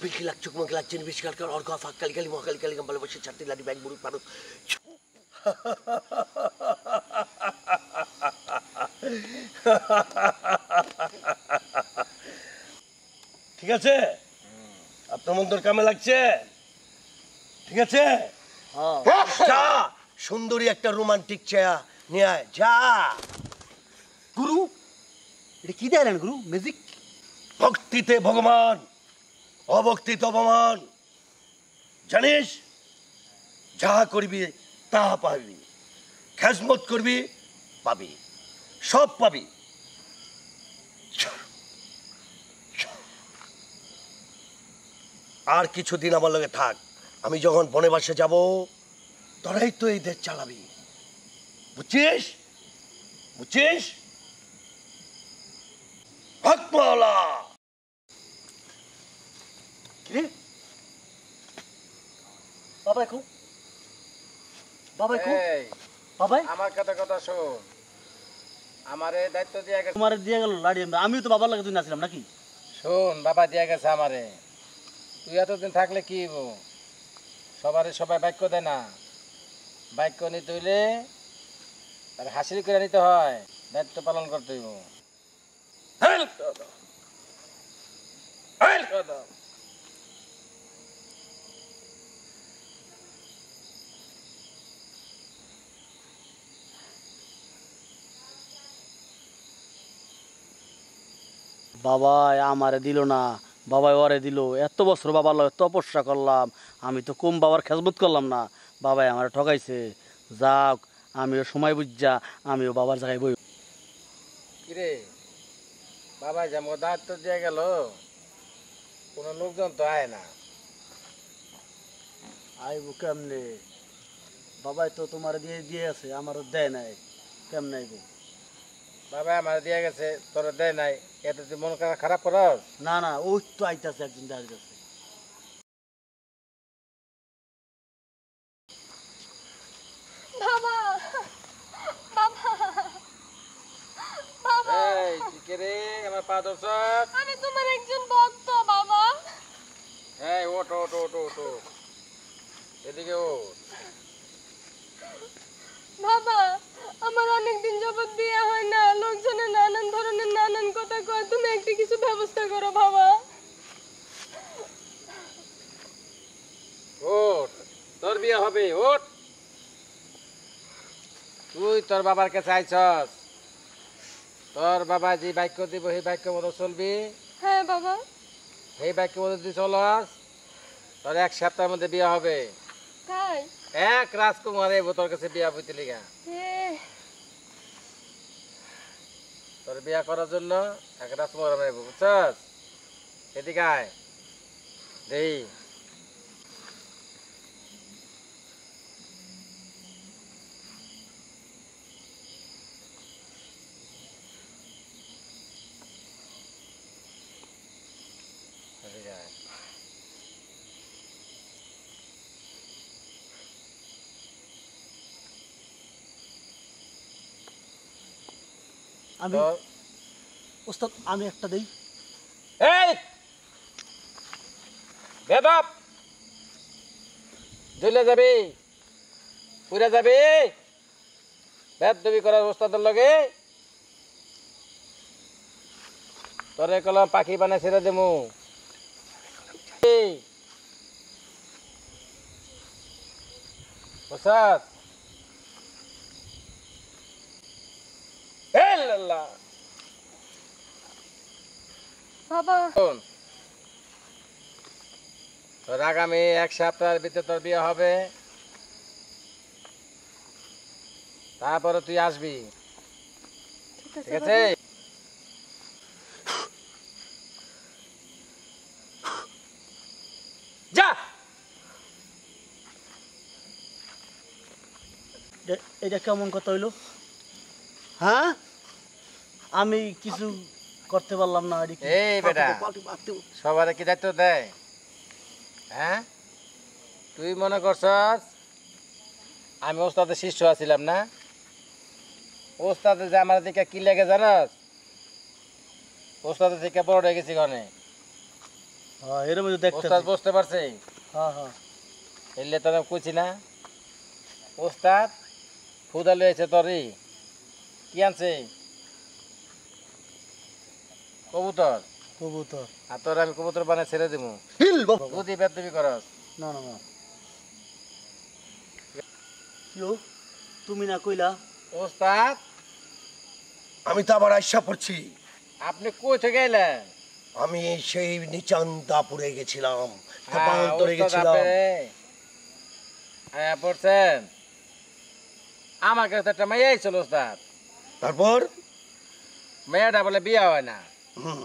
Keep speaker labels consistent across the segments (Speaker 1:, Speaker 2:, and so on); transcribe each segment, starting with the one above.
Speaker 1: Bilkilak cuk mengkilak jin bisikal kal orga fak kali-kali mau kali-kali kembali bersih cantik lagi baik buruk parut. ঠিক আছে আপনার মন্তর কামে লাগছে ঠিক আছে যা সুন্দরী একটা রোমান্টিক চেয়া নিয়ে আয় যা
Speaker 2: গুরু এটা কি দেন গুরু ম্যাজিক
Speaker 1: ভক্তিতে ভগবান অভক্তিতে অপমান জানিস যা করবি তা পাবি খেজমত করবি পাবি সব পাবি আর কিছুদিন আমার লগে থাক আমি যখন বনবাসে যাব তোরাই তো এই দেশ চালাবি বুঝছিস বুঝছিস হক মাওলা
Speaker 2: কি বাবা কো বাবা কো বাবা
Speaker 3: আমার কথা শোন আমারে দায়িত্ব দিয়ে গেছে
Speaker 2: তোমারে দিয়ে গেল লাড়ি আমিও তো বাবার লাগে তুই নাছিলাম নাকি
Speaker 3: শোন বাবা দিয়ে গেছে আমারে তুই এতদিন থাকলে কি হইব সবাই বাক্য দেয় না বাক্য নিতে হইলে তার হাসিল করে নিতে হয় দায়িত্ব পালন করতে হইব
Speaker 2: বাবা আমারে দিল না বাবাই ওরে দিল এত বছর বাবার লগে তপস্যা করলাম আমি তো কম বাবার খেজমত করলাম না বাবাই আমারে ঠকাইছে যাক আমিও সময় বুঝা আমিও বাবার জায়গায় বই
Speaker 3: কিরে বাবা যেমন দায়িত্ব দিয়ে গেল কোনো লোকজন তো আয় না
Speaker 2: আইব কেমনে বাবাই তো তোমার দিয়ে দিয়ে আছে আমারও দেয় নাই কেমনে আইব
Speaker 3: বাবা আমার দিয়ে গেছে তোর দেয় নাই এত তুই মন খারাপ করস
Speaker 2: না না ওই তো আইতাছে একদিন দাঁড়িয়ে
Speaker 4: বাবা বাবা বাবা
Speaker 3: এই কি রে আমার পা ধরছ
Speaker 4: আমি তোমার একজন ভক্ত বাবা
Speaker 3: এই ওঠ এদিকে ওঠ
Speaker 4: বাবা আমার অনেকদিন যাবত বিয়ে হয় না লোকজনের নানান ধরনের নানান কথা কয় তুমি একটা কিছু ব্যবস্থা করো বাবা
Speaker 3: ওঠ তোর বিয়ে হবে ওঠ তুই তোর বাবার কাছে আইছস তোর বাবা যে বাক্য দিব সেই বাক্য মতো চলবি
Speaker 4: হ্যাঁ বাবা
Speaker 3: সেই বাক্য মতো তুই চলস তোর 1 সপ্তাহের মধ্যে বিয়ে হবে
Speaker 4: তাই
Speaker 3: এক রাজকুমার এই তোর কাছে বিয়া হইতে লিগা তোর বিয়া করার জন্য এক রাজকুমার আমরা বুঝছস এদিকে আয় দেই এদিকে আয়
Speaker 2: আমি ওস্তাদ আমি একটা দেই
Speaker 3: এই বেদব ঝুলে যাবি পুরা যাবি বেদবি করার ওস্তাদের লগে তোরে কলম পাখি বানাই ছেড়ে দেমু ওস্তাদ আল্লাহ
Speaker 4: বাবা
Speaker 3: তোর আগামী 1 সপ্তাহের ভিতরে তোর বিয়ে হবে তারপরে তুই আসবি ঠিক আছে যা
Speaker 2: এটা কেমন কথা হইলো হ্যাঁ আমি কিছু করতে পারলাম না
Speaker 3: এই বেটা সবার কি দায়িত্ব দেয় হ্যাঁ তুই মনে করছস আমি ওস্তাদের শিষ্য আছিলাম না ওস্তাদের যে আমার দিকে কি লেগে জানাস ওস্তাদের থেকে বড় হয়ে গেছি ঘনে
Speaker 2: হ্যাঁ এর মধ্যে দেখতে
Speaker 3: ওস্তাদ বুঝতে পারছে
Speaker 2: হ্যাঁ হ্যাঁ
Speaker 3: এলে তো আমি কইছি না ওস্তাদ ফুদা লয়েছে তরি কি আনছে কবুতর
Speaker 2: কবুতর
Speaker 3: আর তোর আমি কবুতর বানায় ছেড়ে দিব
Speaker 1: হিল বাবা
Speaker 3: বুদ্ধি বেদবি করস
Speaker 2: না না না কিও তুমি না কইলা
Speaker 3: ওস্তাদ
Speaker 1: আমি তো আবার আশা পড়ছি
Speaker 3: আপনি কই থেকে গেলেন
Speaker 1: আমি সেই নিচান্দাপুরে গেছিলাম
Speaker 3: হ্যাঁ,
Speaker 1: তেপান্তরে
Speaker 3: ওস্তাদ
Speaker 1: গেছিলাম
Speaker 3: আপনি পড়ছেন আমার কাছে একটা মেয়ে আইছিল ওস্তাদ
Speaker 1: তারপর
Speaker 3: মেয়েটা বলে বিয়ে হয় না
Speaker 1: হুম,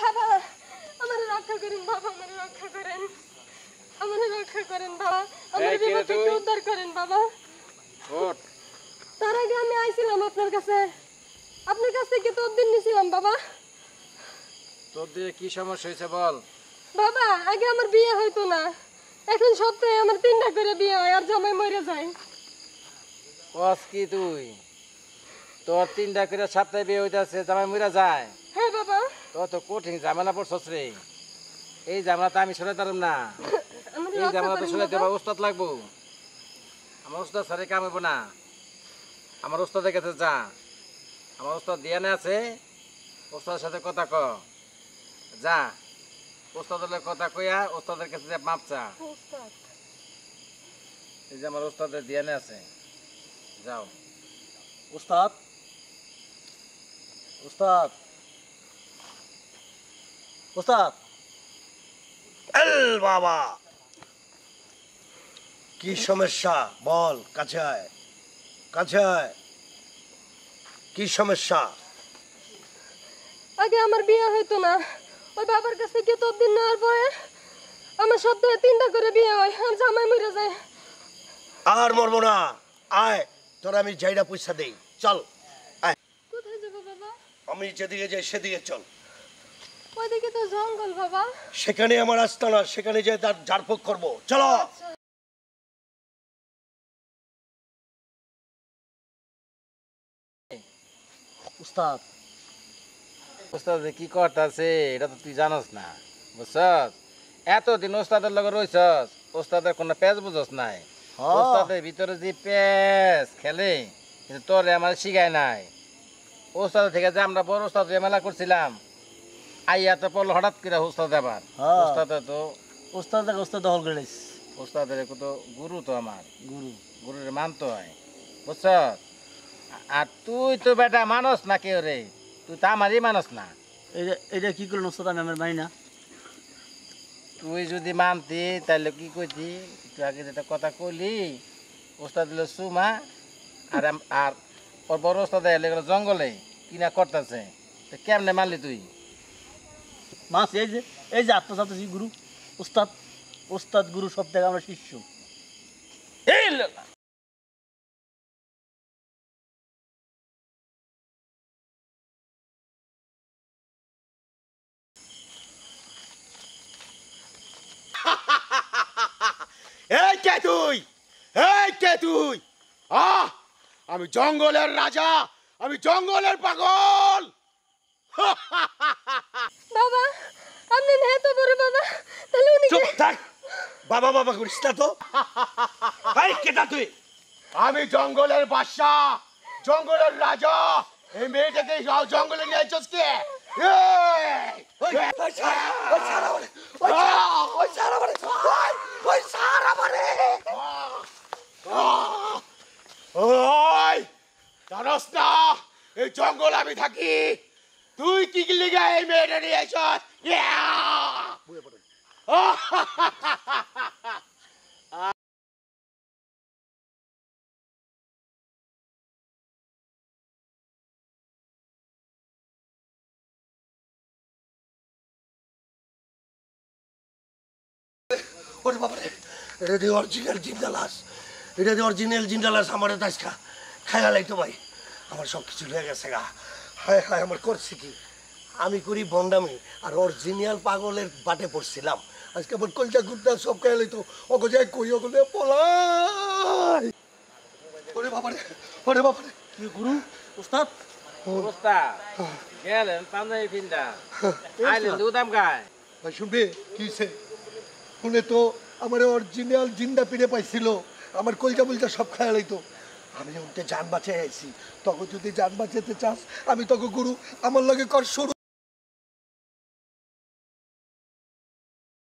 Speaker 4: বাবা আমার রক্ষা করেন, বাবা আমার রক্ষা করেন, আমার রক্ষা করেন বাবা, আমার
Speaker 3: এই, কে রে
Speaker 4: বিপদ থেকে
Speaker 3: তুই?
Speaker 4: উদ্ধার করেন বাবা।
Speaker 3: ওঠ
Speaker 4: তার আগে আমি আইছিলাম আপনার কাছে, আপনার কাছ থেকে তো দিন নিছিলাম বাবা।
Speaker 3: তোর দিয়ে কি সমস্যা হয়েছে বল
Speaker 4: বাবা আগে আমার বিয়ে হইতো না, এখন সপ্তাহে আমার 3টা করে বিয়ে হয় আর জামাই মরে যায়।
Speaker 3: কস কি তুই তোর 3টা করে সপ্তাহে বিয়ে হইতেছে জামাই মইরা যায়
Speaker 4: হ্যাঁ বাবা,
Speaker 3: তোর তো কঠিন ঝামেলা পড়ছস রে এই ঝামেলাটা আমি সরাই পারব না
Speaker 4: আমার
Speaker 3: এই
Speaker 4: রক্ষা
Speaker 3: ঝামেলা তো
Speaker 4: করেন
Speaker 3: সরাই
Speaker 4: বাবা।
Speaker 3: দেবা ওস্তাদ লাগবো আমার ওস্তাদ সারে কাম হইব না আমার ওস্তাদের কাছে যা আমার ওস্তাদ দিয়ানে আছে ওস্তাদের সাথে কথা ক যা ওস্তাদের কথা কইয়া ওস্তাদের কাছে যা মাপ চা
Speaker 4: ওস্তাদ,
Speaker 3: এই যে আমার ওস্তাদের দিয়ানে আছে যাও
Speaker 2: উস্তাদ উস্তাদ উস্তাদ
Speaker 1: এল বাবা কি সমস্যা বল, কাছে আয় কাছে আয়, কি সমস্যা?
Speaker 4: আগে আমার বিয়ে হইতো না, ওই বাবার কাছ থেকে দিন নেওয়ার পরে আমার সপ্তাহে 3টা করে বিয়ে হয় আর জামাই মরে যায়।
Speaker 1: আর মরবো না, আয় তোরা আমি জায়গা পয়সা দেই, চল আয়,
Speaker 4: কোথায় যাবো বাবা?
Speaker 1: আমি যেদিকে যাই সেদিকে চল,
Speaker 4: ওইদিকে তো জঙ্গল বাবা।
Speaker 1: সেখানে আমার আস্তানা, সেখানে যে তার ঝাড়ফুঁক করবো, চলো।
Speaker 2: উস্তাদ
Speaker 3: ওস্তাদ যে কি করতেছে এটা তো তুই জানোস না বুঝছস এতদিন ওস্তাদের লগে রইছস ওস্তাদের কোনো প্যাচ বুঝস নাই
Speaker 2: হ্যাঁ।
Speaker 3: ওস্তাদের ভিতরে যে প্যাচ খেলে কিন্তু তোরে আমার শিখায় নাই ওস্তাদ থেকে যে আমরা বড় ওস্তাদ মেলা করছিলাম আইয়া তো পড়লো হঠাৎ করে ওস্তাদ আবার
Speaker 2: হ্যাঁ।
Speaker 3: ওস্তাদে তো
Speaker 2: উস্তাদ উস্তাদ দখল করে নিস
Speaker 3: ওস্তাদের তো গুরু তো আমার
Speaker 2: গুরু
Speaker 3: গুরুর মানতে হয় বুঝছস আর তুই তো বেটা মানস না কেউ রে তুই তো আমারই মানস না
Speaker 2: এটা কি করলেন উস্তাদ, আমি আমার মানি না।
Speaker 3: তুই যদি মানতি তাহলে কি কইতি একটু আগে যেটা কথা কইলি ওস্তাদ দিল সুমা আর আর ওর বড় ওস্তাদ এলে গেলো জঙ্গলে কিনা করতেছে তো কেমনে মানলি তুই
Speaker 2: মাস এই যে আত্মসাত গুরু উস্তাদ, উস্তাদ গুরু সব থেকে আমরা শিষ্য।
Speaker 3: এই লেলা।
Speaker 1: এই কে তুই, এই কে তুই,
Speaker 5: আমি জঙ্গলের রাজা, আমি জঙ্গলের পাগল।
Speaker 4: বাবা আপনি না এত বড় বাবা, তাহলে উনি
Speaker 1: চুপ থাক, বাবা বাবা করিস না তো। ভাই কেটা তুই?
Speaker 5: আমি জঙ্গলের বাদশা, জঙ্গলের রাজা। এই মেয়েটাকে জঙ্গলে নিয়ে আইছস কে? ওই জানোস না এই জঙ্গল আমি থাকি, তুই কি লিগা এই মেয়েটা নিয়ে আইছস?
Speaker 1: ওরে বাবারে, এটা দিয়ে অরিজিনাল জিন্দালাস, এটা দিয়ে অরিজিনাল জিন্দালাস। আমার তাজকা খায়া লাইতো ভাই, আমার সব কিছু হয়ে গেছে গা। হায় হায়, আমার করছি কি? আমি করি বন্ডামি আর অরিজিনাল পাগলের বাটে পড়ছিলাম। আজকে আমার কলজা গুড়টা সব খায়া লাইতো। ওগো যাই কই, ওগুলো পলাই। ওরে বাবারে, ওরে বাবারে।
Speaker 2: কি গুরু উস্তাদ?
Speaker 3: অবস্থা গেলেন পাঞ্জাবি পিন্দা আইলেন দুদাম গায়।
Speaker 1: ভাই শুনবে কি হইছে? শুনে তো আমার অরিজিনাল জিন্দা পিড়ে পাইছিল, আমার কলজা বলজা সব খায়া লাইতো। আমি ওতে জান বাঁচাই আইছি, তখন যদি জান বাঁচাতে চাস আমি তোকে গুরু আমার লগে কর শুরু।